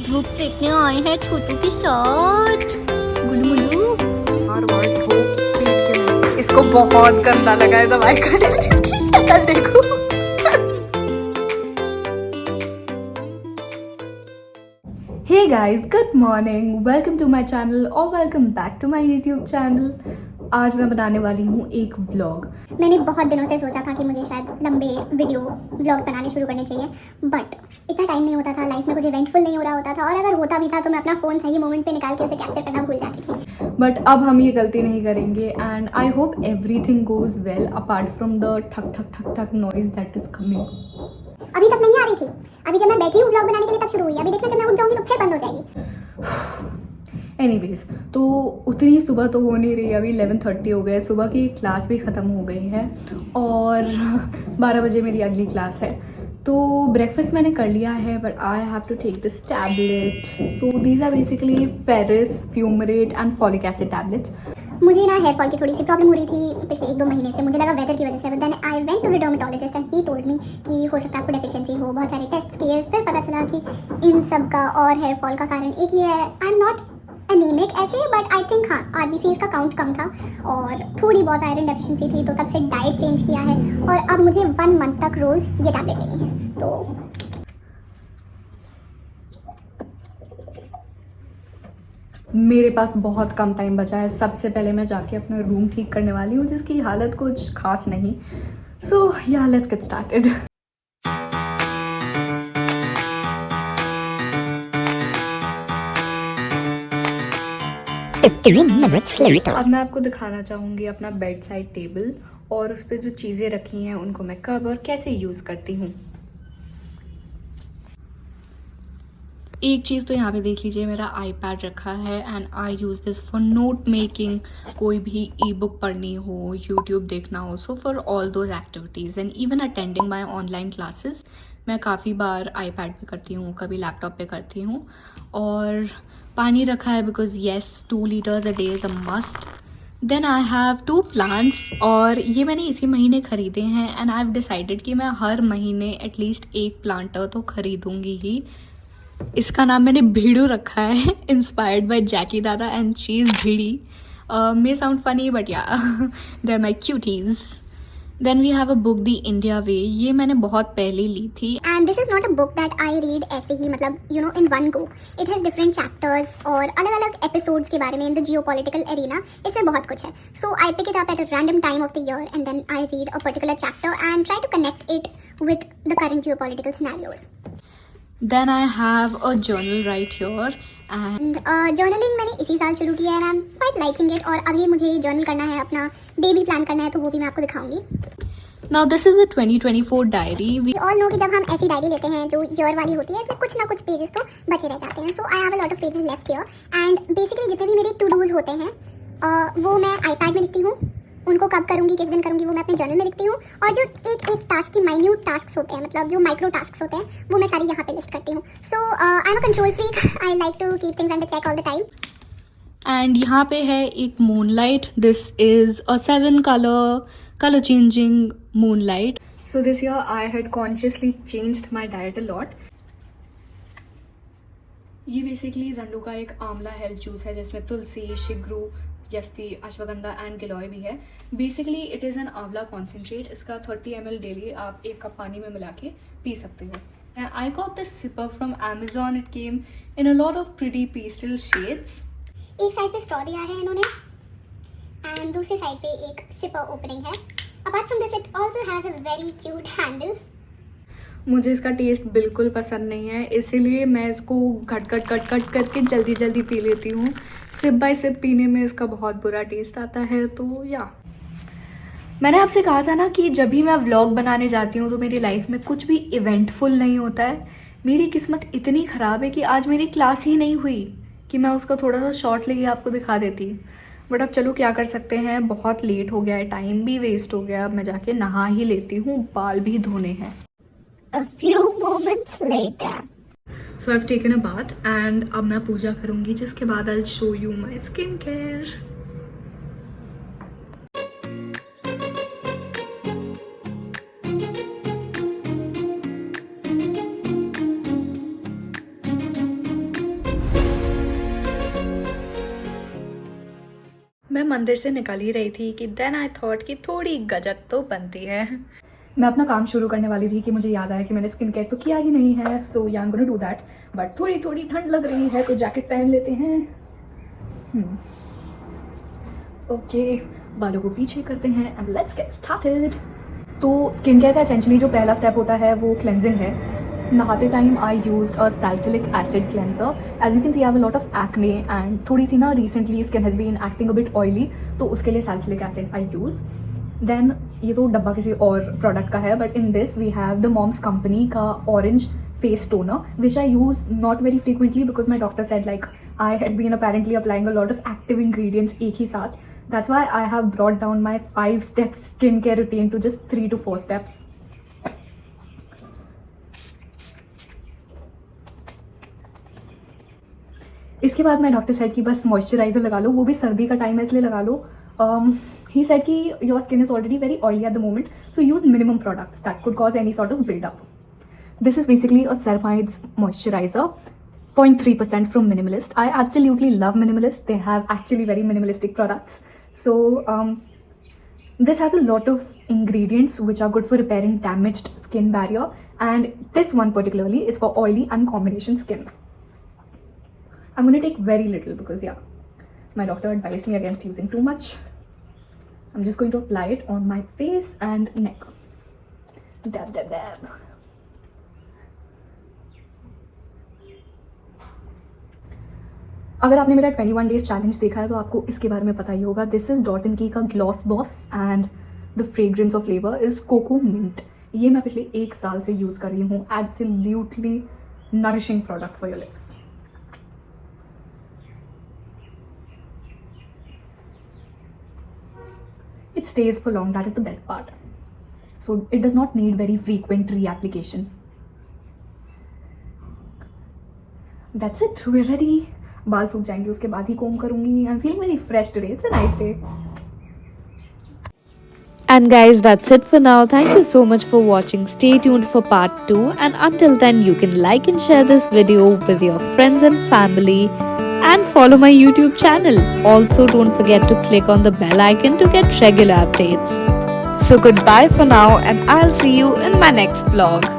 धूप सेकने आए हैं छोटू के साथ। गुलू मुलू बार बार धूप पीट के इसको बहुत गंदा लगा है दवाई का टेस्ट। इसकी शक्ल देखो। Hey guys, good morning. Welcome to my channel or welcome back to my YouTube channel. आज मैं बनाने वाली हूँ एक व्लॉग। मैंने बहुत दिनों से सोचा था कि मुझे शायद लंबे वीडियो व्लॉग बनाने शुरू करने चाहिए, बट इतना टाइम नहीं होता था, लाइफ में कुछ इवेंटफुल नहीं हो रहा होता था, और अगर होता भी था तो मैं अपना फ़ोन सही मोमेंट पे निकाल के उसे कैप्चर करना भूल जाती थी। बट अब हम ये गलती नहीं करेंगे and I hope everything goes well apart from the ठक ठक ठक ठक नॉइज दैट इज कमिंग। अभी तक नहीं आ रही थी, अभी जब मैं बैठी हूँ व्लॉग बनाने के लिए तब शुरू हुई। अभी देखना जब मैं उठ जाऊँगी तो फिर बंद हो जाएगी। एनीवेज, तो उतनी सुबह तो हो नहीं रही, अभी 11:30 हो गए, सुबह की क्लास भी ख़त्म हो गई है और 12 बजे मेरी अगली क्लास है। तो ब्रेकफास्ट मैंने कर लिया है but I have to take this tablet. So these are basically ferrous, fumarate and folic acid tablets. मुझे ना हेयर फॉल की थोड़ी सी प्रॉब्लम हो रही थी पिछले 1-2 महीने से। मुझे लगा वेदर की वजह से, but then I went to the dermatologist and he told me कि हो सकता है आपको डेफिशिएंसी हो। बहुत सारे टेस्ट किए, फिर पता चला कि इन सब का और हेयर फॉल का कारण एक ही है। आई एम नॉट एनीमिक ऐसे, बट आई थिंक हाँ, आरबीसीज का काउंट कम था और थोड़ी बहुत आयरन डेफिशिएंसी थी, तो तब से डाइट चेंज किया है और अब मुझे 1 मंथ तक रोज़ ये टैबलेट लेनी है। तो मेरे पास बहुत कम टाइम बचा है। सबसे पहले मैं जाके अपना रूम ठीक करने वाली हूँ जिसकी हालत कुछ खास नहीं। सो या लेट्स गेट स्टार्टेड। अब मैं आपको दिखाना चाहूँगी अपना बेड साइड टेबल और उस पर जो चीज़ें रखी हैं उनको मैं कब और कैसे यूज़ करती हूँ। एक चीज़ तो यहाँ पे देख लीजिए, मेरा आईपैड रखा है and I use this for note making. कोई भी ई बुक पढ़नी हो, यूट्यूब देखना हो, so for all those activities and even attending my online classes मैं काफ़ी बार आईपैड पे करती हूँ, कभी लैपटॉप पे करती हूँ। और पानी रखा है because yes 2 litres a day is a must. Then I have 2 plants और ये मैंने इसी महीने ख़रीदे हैं एंड आई हैव डिसाइडेड कि मैं हर महीने एटलीस्ट एक प्लांटर तो ख़रीदूँगी ही। इसका नाम मैंने भीड़ू रखा है, inspired by Jackie Dada and she is भीड़ी। May sound funny but yeah they are my cuties. Then we have a book the India way, ये मैंने बहुत पहले ली थी। And this is not a book that I read ऐसे ही, मतलब you know in one go. It has different chapters और अलग अलग एपिसोड्स के बारे में in the geopolitical arena. इसमें बहुत कुछ है। So I pick it up at a random time of the year and then I read a particular chapter and try to connect it with the current geopolitical scenarios. Then I have a journal right here and journaling मैंने इसी साल शुरू किया है and I am quite liking it. और अभी मुझे journal करना है, अपना डे भी प्लान करना है, तो वो भी मैं आपको दिखाऊंगी। Now this is a 2024 diary. We all know कि जब हम ऐसी डायरी लेते हैं जो ईयर वाली होती है, इसमें कुछ ना कुछ पेजेस तो बचे रह जाते हैं। So I have a lot of pages left here and basically जितने भी मेरे टू डूज होते हैं वो मैं आईपैड में लिखती हूँ। उनको कब करूँगी, किस दिन करूँगी, वो मैं अपने जर्नल में लिखती हूँ। और जो एक एक टास्क की माइन्यूट टास्क होते हैं, मतलब जो माइक्रो टास्क होते हैं, वो मैं सारी यहाँ पे लिस्ट करती हूँ। So I am a control freak, I like to keep things under check all the time. And यहाँ पे है एक moonlight. This is a 7 color changing moonlight. So this year I had consciously changed my diet a lot. ये basically Zandu का एक आंवला health juice है जिसमें तुलसी, शिग्रू, यस्ती, अश्वगंधा एंड गिलोय भी है। बेसिकली इट इज़ एन आंवला कॉन्सेंट्रेट। इसका 30 ml डेली आप 1 कप पानी में मिला के पी सकते हो। I got this sipper from Amazon. It came in a lot of pretty pastel shades. एक साइड पे स्ट्रॉ दिया है इन्होंने एंड दूसरी साइड पे एक सिपर ओपनिंग है। Apart from this it also has a very cute handle. मुझे इसका टेस्ट बिल्कुल पसंद नहीं है, इसीलिए मैं इसको घट करके जल्दी जल्दी पी लेती हूँ। सिप बाय सिप पीने में इसका बहुत बुरा टेस्ट आता है। तो या मैंने आपसे कहा था ना कि जब भी मैं व्लॉग बनाने जाती हूँ तो मेरी लाइफ में कुछ भी इवेंटफुल नहीं होता है। मेरी किस्मत इतनी ख़राब है कि आज मेरी क्लास ही नहीं हुई कि मैं उसका थोड़ा सा शॉर्ट लेके आपको दिखा देती। बट अब चलो क्या कर सकते हैं, बहुत लेट हो गया है, टाइम भी वेस्ट हो गया। अब मैं जाके नहा ही लेती हूँ, बाल भी धोने हैं। A few moments later. So I've taken a bath and अब मैं पूजा करूँगी, जिसके बाद I'll show you my skin care. मैं मंदिर से निकल ही रही थी कि देन आई थॉट कि थोड़ी गजक तो बनती है। मैं अपना काम शुरू करने वाली थी कि मुझे याद आया कि मैंने स्किन केयर तो किया ही नहीं है, सो या I am gonna do that. But थोड़ी थोड़ी ठंड लग रही है तो जैकेट पहन लेते हैं। ओके, बालों को पीछे करते हैं एंड लेट्स गेट स्टार्टेड। तो स्किन केयर का एसेंशियली जो पहला स्टेप होता है वो क्लेंजिंग है। नहाते time I used a salicylic acid cleanser. As you can see I have a lot of acne and थोड़ी सी ना recently skin has been acting a bit oily, तो उसके लिए salicylic acid I use. Then ये तो डब्बा किसी और प्रोडक्ट का है, but in this we have the moms company का orange face toner which I use not very frequently because my doctor said like I had been apparently applying a lot of active ingredients एक ही साथ। That's why I have brought down my 5 steps skin care routine to just 3 to 4 steps। इसके बाद मैं doctor said कि बस moisturiser लगा लो, वो भी सर्दी का टाइम है इसलिए लगा लो। ही सेड कि your skin is already very oily at the moment, so use minimum products that could cause any sort of buildup. This is basically a Ceramides moisturizer, 0.3% from Minimalist. I absolutely love Minimalist. They have actually very minimalistic products. So this has a lot of ingredients which are good for repairing damaged skin barrier, and this one particularly is for oily and combination skin. I'm going to take very little because yeah, my doctor advised me against using too much. I'm just going to apply it on my face and neck. Dab, dab, dab. अगर आपने मेरा 21 days challenge देखा है तो आपको इसके बारे में पता ही होगा। दिस इज डॉट एंड की का gloss boss and the fragrance of flavour is cocoa mint. ये मैं पिछले 1 साल से यूज कर रही हूँ। Absolutely nourishing product for your lips. It stays for long, that is the best part. So it does not need very frequent reapplication. That's it, we're ready. बाल सूख जाएंगे उसके बाद ही कोम करूंगी। I'm feeling very fresh today. It's a nice day. And guys, that's it for now. Thank you so much for watching. Stay tuned for part 2, and until then you can like and share this video with your friends and family. And follow my YouTube channel. Also, don't forget to click on the bell icon to get regular updates. So goodbye for now, and I'll see you in my next vlog.